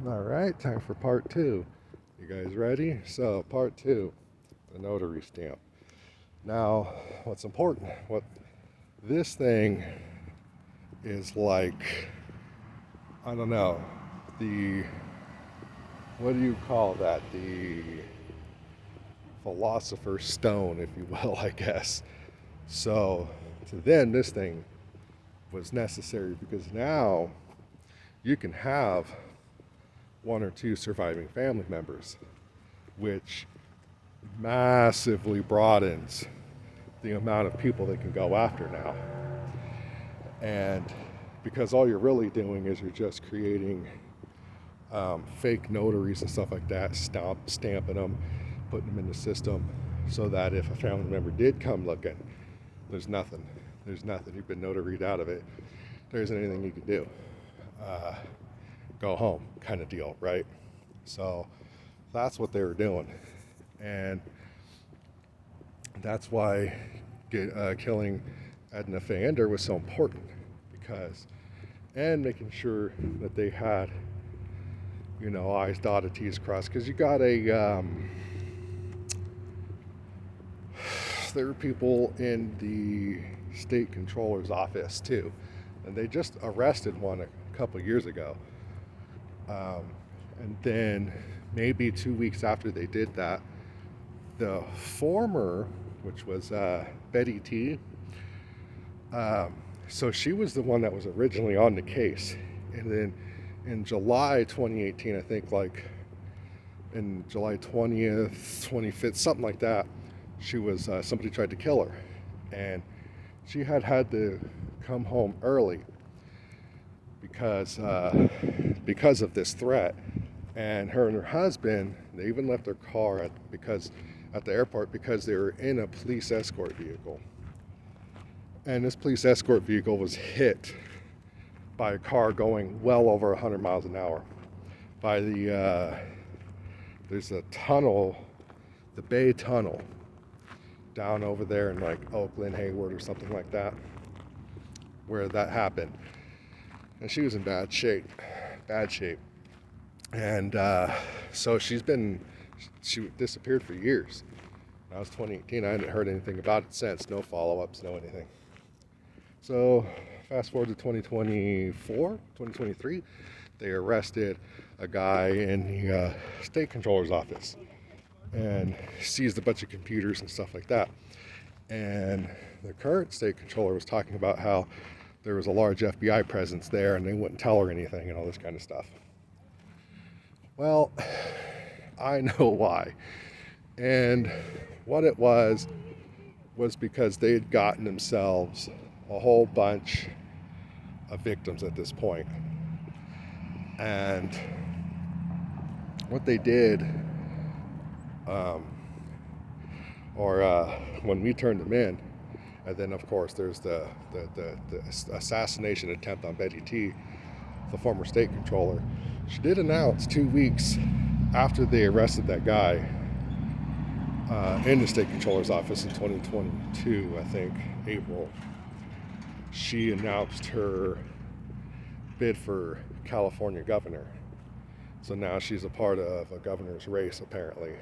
All right, time for part two. You guys ready? So, part two, the notary stamp. Now, what's important? What this thing is like, I don't know, the, what do you call that? The philosopher's stone, if you will, I guess. So, to them, this thing was necessary because now you can have one or two surviving family members, which massively broadens the amount of people they can go after now. And because all you're really doing is you're just creating fake notaries and stuff like that, stamping them, putting them in the system, so that if a family member did come looking, there's nothing. There's nothing. You've been notaried out of it. There isn't anything you can do. Uh, Go home, kind of deal, right? So that's what they were doing, and that's why killing Edna Fayander was so important, because and making sure that they had, I's dotted, T's crossed, because you got there were people in the state controller's office too, and they just arrested one a couple years ago. Um, and then maybe 2 weeks after they did that, the former, which was Betty T, um, so she was the one that was originally on the case. And then in July 2018, I think, like in July 20th, 25th, something like that, she was, somebody tried to kill her. And she had to come home early because of this threat. And her husband, they even left their car at the airport because they were in a police escort vehicle. And this police escort vehicle was hit by a car going well over 100 miles an hour by there's a tunnel, the Bay Tunnel, down over there in like Oakland, Hayward, or something like that, where that happened. And she was in bad shape. And so she disappeared for years. That was 2018. I hadn't heard anything about it since. No follow-ups, no anything. So fast forward to 2024, 2023, they arrested a guy in the state controller's office and seized a bunch of computers and stuff like that. And the current state controller was talking about how there was a large FBI presence there and they wouldn't tell her anything and all this kind of stuff. Well, I know why. And what it was because they had gotten themselves a whole bunch of victims at this point. And what they did, when we turned them in, and then of course there's the assassination attempt on Betty T, the former state controller. She did announce 2 weeks after they arrested that guy in the state controller's office in 2022, I think, April. She announced her bid for California governor. So now she's a part of a governor's race, apparently.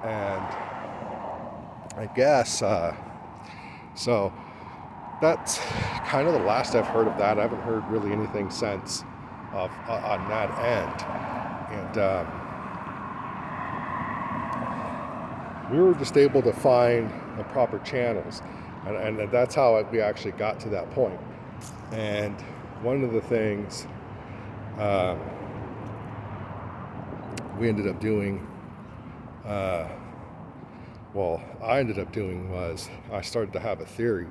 And I guess, so that's kind of the last I've heard of that. I haven't heard really anything since on that end. And we were just able to find the proper channels. And that's how we actually got to that point. And one of the things we ended up doing, I ended up doing was I started to have a theory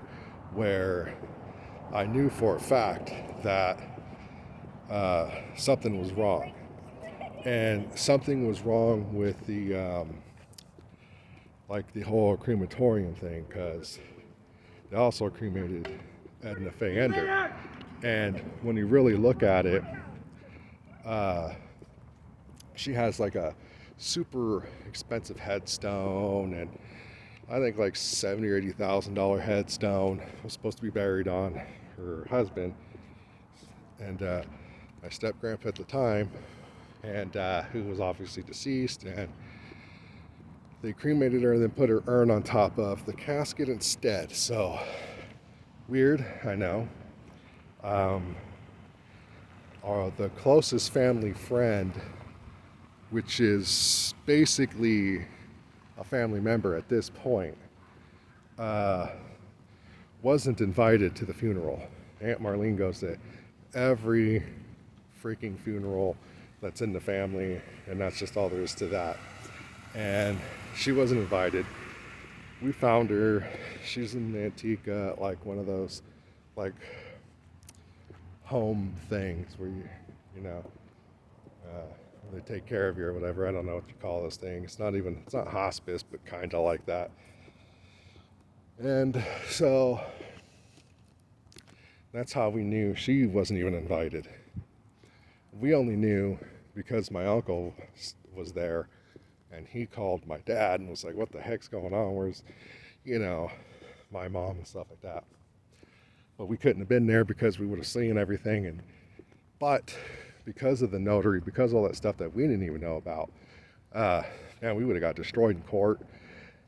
where I knew for a fact that something was wrong. And something was wrong with the whole crematorium thing, because they also cremated Edna Fayander. And when you really look at it, she has like a super expensive headstone, and I think like $70,000 or $80,000 headstone was supposed to be buried on her husband. And my step grandpa at the time and who was obviously deceased, and they cremated her and then put her urn on top of the casket instead. So weird, I know. Um, the closest family friend, which is basically a family member at this point, uh, wasn't invited to the funeral. Aunt Marlene goes to every freaking funeral that's in the family, and that's just all there is to that. And she wasn't invited. We found her. She's in Antigua, like one of those, like home things where you know, they take care of you or whatever. I don't know what you call this thing. It's not hospice, but kind of like that. And so that's how we knew she wasn't even invited. We only knew because my uncle was there, and he called my dad and was like, what the heck's going on? Where's, my mom and stuff like that. But we couldn't have been there because we would have seen everything. But because of the notary, because of all that stuff that we didn't even know about, we would have got destroyed in court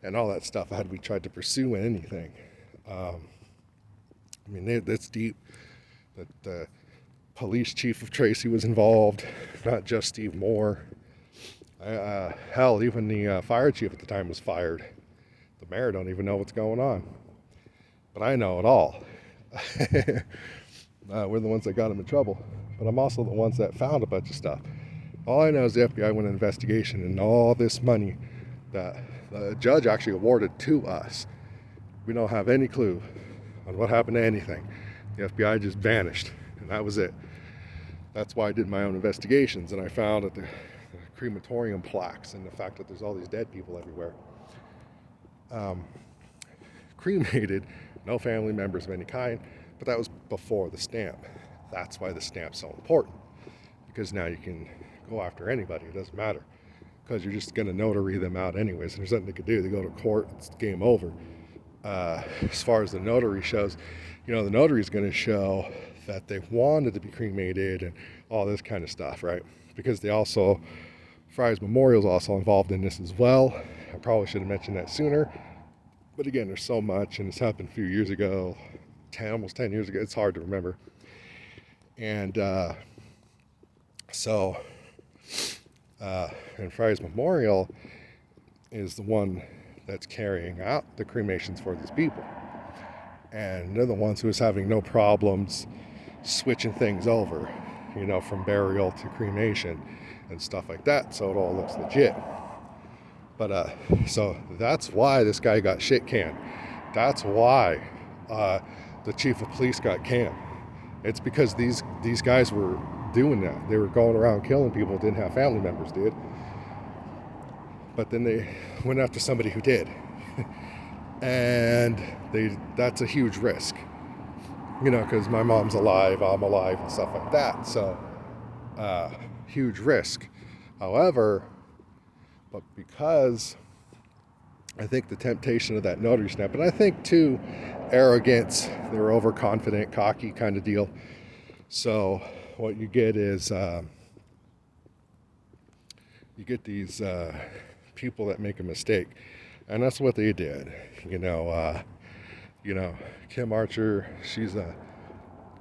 and all that stuff had we tried to pursue anything. That's deep. That the police chief of Tracy was involved, not just Steve Moore. Hell, even the fire chief at the time was fired. The mayor don't even know what's going on. But I know it all. We're the ones that got him in trouble. But I'm also the ones that found a bunch of stuff. All I know is the FBI went an investigation, and all this money that the judge actually awarded to us, we don't have any clue on what happened to anything. The FBI just vanished, and that was it. That's why I did my own investigations, and I found that the crematorium plaques and the fact that there's all these dead people everywhere. Cremated, no family members of any kind, but that was before the stamp. That's why the stamp's so important, because now you can go after anybody. It doesn't matter, because you're just going to notary them out anyways, and there's nothing they can do. They go to court, it's game over. As far as the notary shows, the notary is going to show that they wanted to be cremated and all this kind of stuff, right? Because Fry's Memorial is also involved in this as well. I probably should have mentioned that sooner. But again, there's so much, and it's happened a few years ago, almost 10 years ago. It's hard to remember. And and Fry's Memorial is the one that's carrying out the cremations for these people. And they're the ones who is having no problems switching things over, from burial to cremation and stuff like that. So it all looks legit. But so that's why this guy got shit canned. That's why the chief of police got canned. It's because these guys were doing that. They were going around killing people who didn't have family members, did. But then they went after somebody who did. And that's a huge risk. Because my mom's alive, I'm alive, and stuff like that. So, huge risk. However, but because I think the temptation of that notary stamp, and I think too, arrogance, they were overconfident, cocky kind of deal. So what you get is you get these people that make a mistake, and that's what they did. Kim Archer, she's a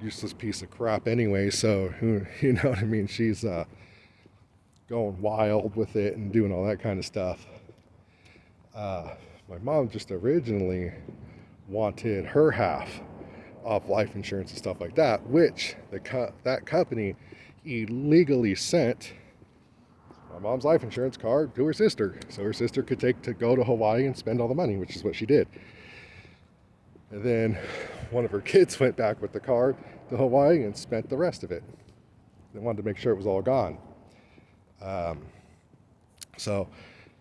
useless piece of crap anyway. So you know what I mean? She's going wild with it and doing all that kind of stuff. My mom just originally wanted her half of life insurance and stuff like that, which that company illegally sent my mom's life insurance card to her sister, so her sister could go to Hawaii and spend all the money, which is what she did. And then one of her kids went back with the card to Hawaii and spent the rest of it. They wanted to make sure it was all gone. So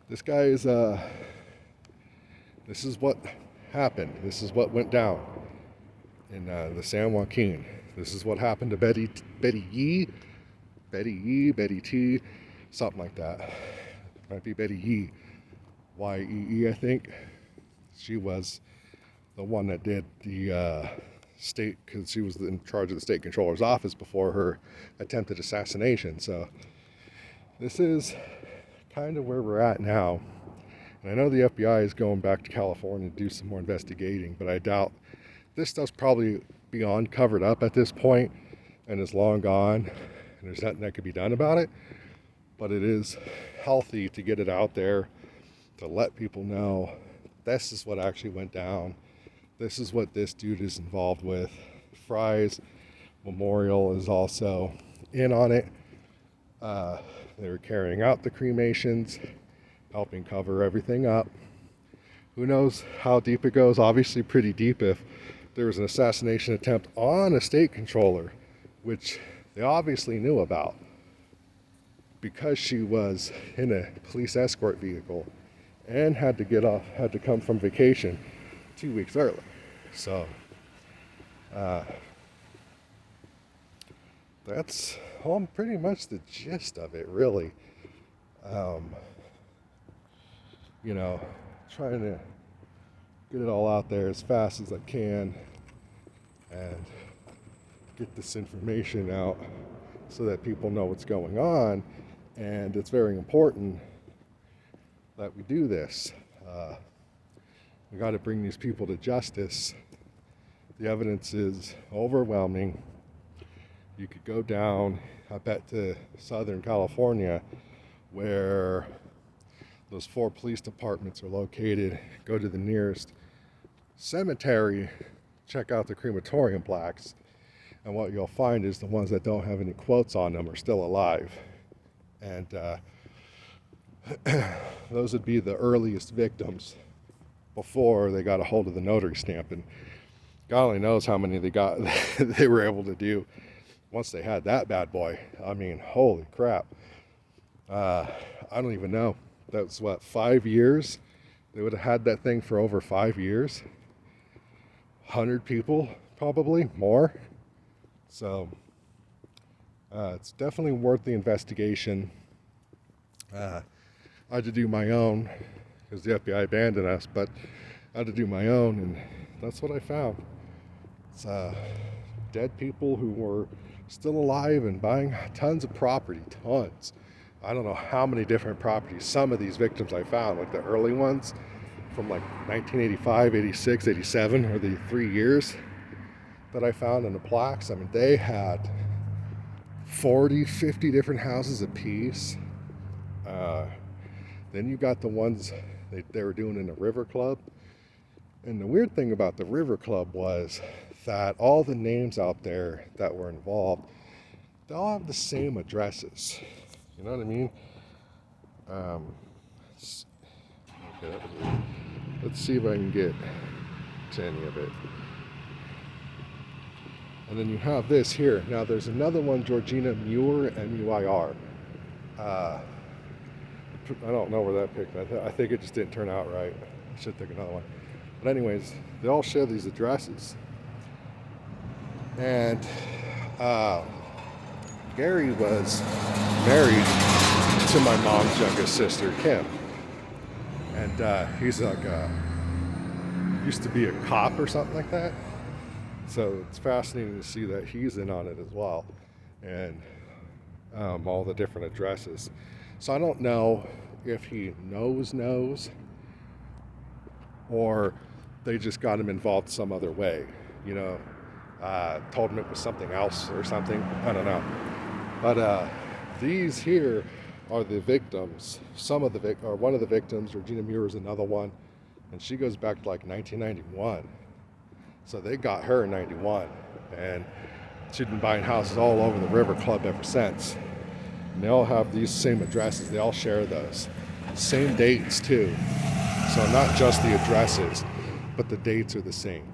this guy is, this is what happened. This is what went down in the San Joaquin. This is what happened to Betty T, something like that. Might be Betty Yee, Y-E-E, I think. She was the one that did the state, because she was in charge of the state controller's office before her attempted assassination. So this is kind of where we're at now. And I know the FBI is going back to California to do some more investigating, but I doubt this stuff's probably beyond covered up at this point and is long gone, and there's nothing that could be done about it. But it is healthy to get it out there, to let people know this is what actually went down. This is what this dude is involved with. Fry's Memorial is also in on it. They were carrying out the cremations, helping cover everything up. Who knows how deep it goes? Obviously pretty deep if there was an assassination attempt on a state controller, which they obviously knew about because she was in a police escort vehicle and had to come from vacation 2 weeks early. So that's pretty much the gist of it, really. Trying to get it all out there as fast as I can and get this information out so that people know what's going on. And it's very important that we do this. We got to bring these people to justice. The evidence is overwhelming. You could go down, I bet, to Southern California, where those 4 police departments are located. Go to the nearest cemetery, check out the crematorium plaques, and what you'll find is the ones that don't have any quotes on them are still alive. And those would be the earliest victims before they got a hold of the notary stamp. And God only knows how many they were able to do once they had that bad boy. I mean, holy crap. I don't even know. That's 5 years? They would have had that thing for over 5 years. 100 people, probably more. So it's definitely worth the investigation. I had to do my own because the FBI abandoned us, but I had to do my own, and that's what I found. It's dead people who were still alive and buying tons of property, tons. I don't know how many different properties. Some of these victims I found, like the early ones from like 1985, 86, 87, or the 3 years that I found in the plaques. I mean, they had 40, 50 different houses apiece. Then you got the ones they were doing in the River Club. And the weird thing about the River Club was that all the names out there that were involved, they all have the same addresses. You know what I mean? Okay, let's see if I can get to any of it. And then you have this here. Now there's another one, Georgina Muir, M-U-I-R. I don't know where that picked. I think it just didn't turn out right. I should take another one. But anyways, they all share these addresses. And Gary was married to my mom's youngest sister, Kim. And he's like used to be a cop or something like that. So it's fascinating to see that he's in on it as well. And all the different addresses. So I don't know if he knows, or they just got him involved some other way, told him it was something else or something. I don't know. But these here are the victims. One of the victims, Regina Muir, is another one, and she goes back to like 1991. So they got her in 91, and she'd been buying houses all over the River Club ever since. And they all have these same addresses. They all share those. Same dates too. So not just the addresses, but the dates are the same.